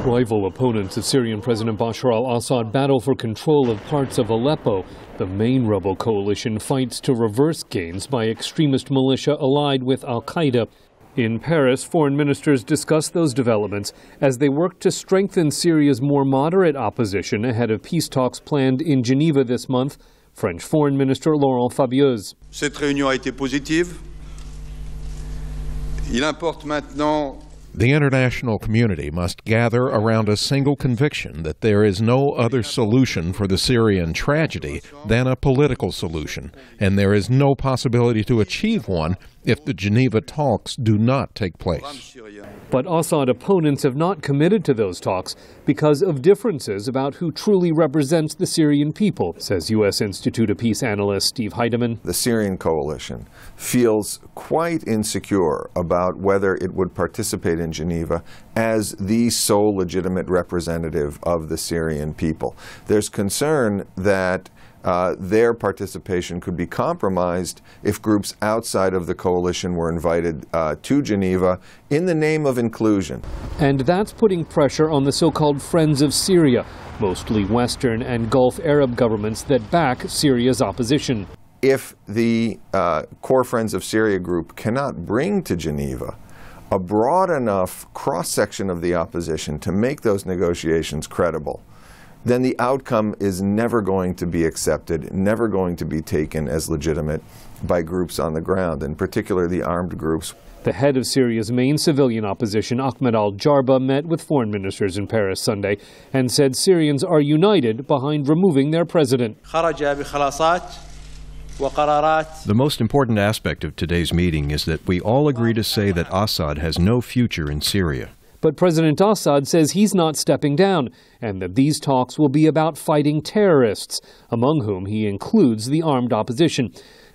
Rival opponents of Syrian President Bashar al-Assad battle for control of parts of Aleppo. The main rebel coalition fights to reverse gains by extremist militia allied with al-Qaeda. In Paris, foreign ministers discussed those developments as they work to strengthen Syria's more moderate opposition ahead of peace talks planned in Geneva this month. French Foreign Minister Laurent Fabius. Cette réunion a été positive. Il importe maintenant. The international community must gather around a single conviction that there is no other solution for the Syrian tragedy than a political solution, and there is no possibility to achieve one if the Geneva talks do not take place. But Assad opponents have not committed to those talks because of differences about who truly represents the Syrian people, says U.S. Institute of Peace analyst Steve Heidemann. The Syrian coalition feels quite insecure about whether it would participate in Geneva as the sole legitimate representative of the Syrian people. There's concern that their participation could be compromised if groups outside of the coalition were invited to Geneva in the name of inclusion. And that's putting pressure on the so-called Friends of Syria, mostly Western and Gulf Arab governments that back Syria's opposition. If the core Friends of Syria group cannot bring to Geneva a broad enough cross-section of the opposition to make those negotiations credible, then the outcome is never going to be accepted, never going to be taken as legitimate by groups on the ground, in particular the armed groups. The head of Syria's main civilian opposition, Ahmed al-Jarba, met with foreign ministers in Paris Sunday and said Syrians are united behind removing their president. The most important aspect of today's meeting is that we all agree to say that Assad has no future in Syria. But President Assad says he's not stepping down and that these talks will be about fighting terrorists, among whom he includes the armed opposition.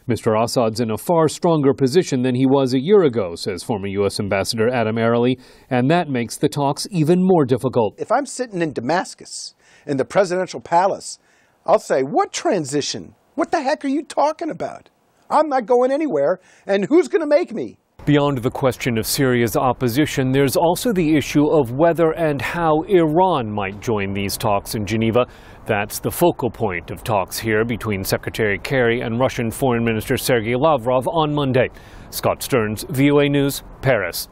Mr. Assad's in a far stronger position than he was a year ago, says former U.S. Ambassador Adam Arely, and that makes the talks even more difficult. If I'm sitting in Damascus, in the presidential palace, I'll say, what transition? What the heck are you talking about? I'm not going anywhere, and who's going to make me? Beyond the question of Syria's opposition, there's also the issue of whether and how Iran might join these talks in Geneva. That's the focal point of talks here between Secretary Kerry and Russian Foreign Minister Sergei Lavrov on Monday. Scott Stearns, VOA News, Paris.